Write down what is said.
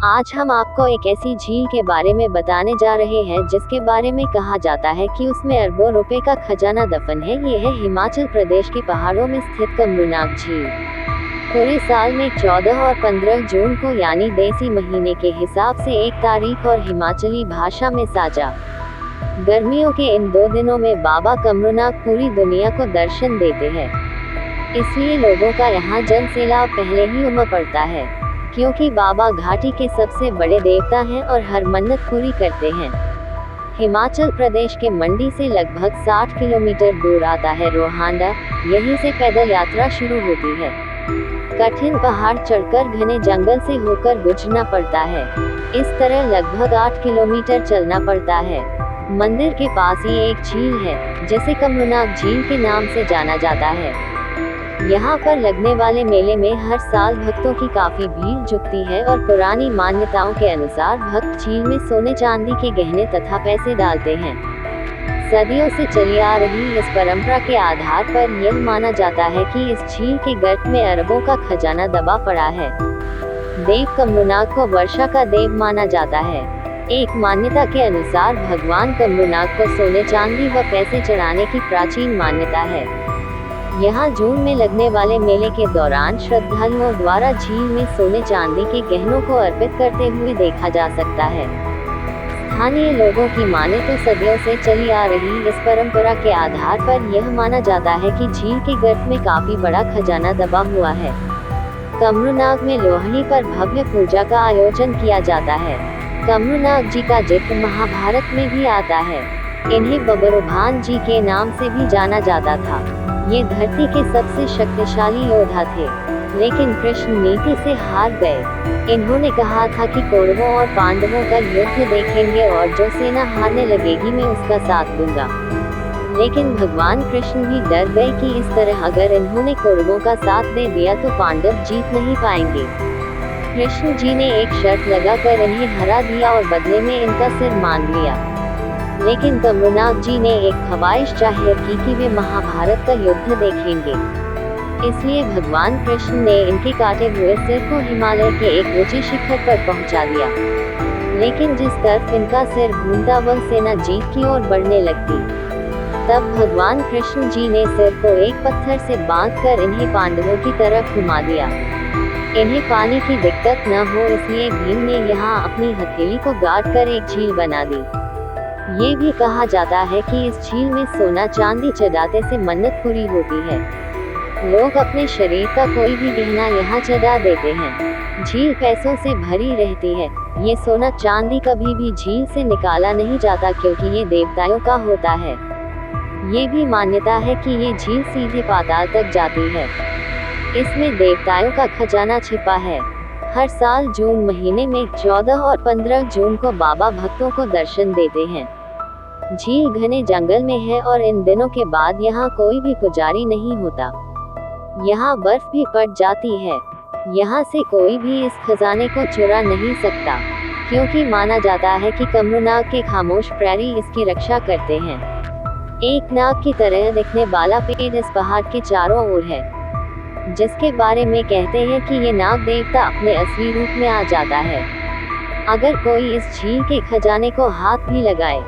आज हम आपको एक ऐसी झील के बारे में बताने जा रहे हैं जिसके बारे में कहा जाता है कि उसमें अरबों रुपए का खजाना दफन है। ये है हिमाचल प्रदेश के पहाड़ों में स्थित कमरूनाग झील। पूरे साल में 14 और 15 जून को यानी देसी महीने के हिसाब से एक तारीख और हिमाचली भाषा में साजा गर्मियों के इन 2 दिनों में बाबा कमरूनाग पूरी दुनिया को दर्शन देते हैं। इसलिए लोगों का यहाँ जन सैलाब पहले ही उमड़ पड़ता है, क्योंकि बाबा घाटी के सबसे बड़े देवता हैं और हर मन्नत पूरी करते हैं। हिमाचल प्रदेश के मंडी से लगभग 60 किलोमीटर दूर आता है रोहांडा। यहीं से पैदल यात्रा शुरू होती है। कठिन पहाड़ चढ़कर घने जंगल से होकर गुजरना पड़ता है। इस तरह लगभग 8 किलोमीटर चलना पड़ता है। मंदिर के पास ही एक झील है जिसे कमरूनाग झील के नाम से जाना जाता है। यहाँ पर लगने वाले मेले में हर साल भक्तों की काफी भीड़ जुटती है और पुरानी मान्यताओं के अनुसार भक्त झील में सोने चांदी के गहने तथा पैसे डालते हैं। सदियों से चली आ रही इस परंपरा के आधार पर यह माना जाता है कि इस झील के गर्त में अरबों का खजाना दबा पड़ा है। देव कमरूनाग को वर्षा का देव माना जाता है। एक मान्यता के अनुसार भगवान कमरूनाग को सोने चांदी व पैसे चढ़ाने की प्राचीन मान्यता है। यहाँ जून में लगने वाले मेले के दौरान श्रद्धालुओं द्वारा झील में सोने चांदी के गहनों को अर्पित करते हुए देखा जा सकता है। स्थानीय लोगों की माने तो सदियों से चली आ रही इस परंपरा के आधार पर यह माना जाता है कि झील के गर्त में काफी बड़ा खजाना दबा हुआ है। कमरूनाग में लोहड़ी पर भव्य पूजा का आयोजन किया जाता है। कमरूनाग जी का जिक्र महाभारत में भी आता है। इन्हें बब्रुभान जी के नाम से भी जाना जाता था। ये धरती के सबसे शक्तिशाली योद्धा थे, लेकिन कृष्ण नीति से हार गए। इन्होंने कहा था कि कौरवों और पांडवों का युद्ध देखेंगे और जो सेना हारने लगेगी मैं उसका साथ दूंगा। लेकिन भगवान कृष्ण भी डर गए कि इस तरह अगर इन्होंने कौरवों का साथ दे दिया तो पांडव जीत नहीं पाएंगे। कृष्ण जी ने एक शर्त लगाकर इन्हें हरा दिया और बदले में इनका सिर मान लिया। लेकिन कमरूनाग जी ने एक ख्वाहिश जाहिर की कि वे महाभारत का युद्ध देखेंगे। इसलिए भगवान कृष्ण ने इनके काटे हुए सिर को हिमालय के एक ऊंचे शिखर पर पहुंचा दिया। लेकिन जिस तरफ इनका सिर घूमता वह सेना जीत की ओर बढ़ने लगती। तब भगवान कृष्ण जी ने सिर को एक पत्थर से बांधकर इन्हें पांडवों की तरफ घुमा दिया। इन्हें पानी की दिक्कत न हो इसलिए भीम ने यहाँ अपनी हथेली को गाड़ कर एक झील बना दी। ये भी कहा जाता है कि इस झील में सोना चांदी चढ़ाने से मन्नत पूरी होती है। लोग अपने शरीर का कोई भी गहना यहाँ चढ़ा देते हैं। झील पैसों से भरी रहती है। ये सोना चांदी कभी भी झील से निकाला नहीं जाता क्योंकि ये देवताओं का होता है। ये भी मान्यता है कि ये झील सीधे पाताल तक जाती है। इसमें देवताओं का खजाना छिपा है। हर साल जून महीने में 14 और 15 जून को बाबा भक्तों को दर्शन देते हैं। झील घने जंगल में है और इन दिनों के बाद यहाँ कोई भी पुजारी नहीं होता। यहाँ बर्फ भी पड़ जाती है। यहाँ से कोई भी इस खजाने को चुरा नहीं सकता, क्योंकि माना जाता है कि कमरूनाग के खामोश प्रहरी इसकी रक्षा करते हैं। एक नाग की तरह दिखने वाला पेड़ इस पहाड़ के चारों ओर है, जिसके बारे में कहते हैं कि ये नाग देवता अपने असली रूप में आ जाता है अगर कोई इस झील के खजाने को हाथ भी लगाए।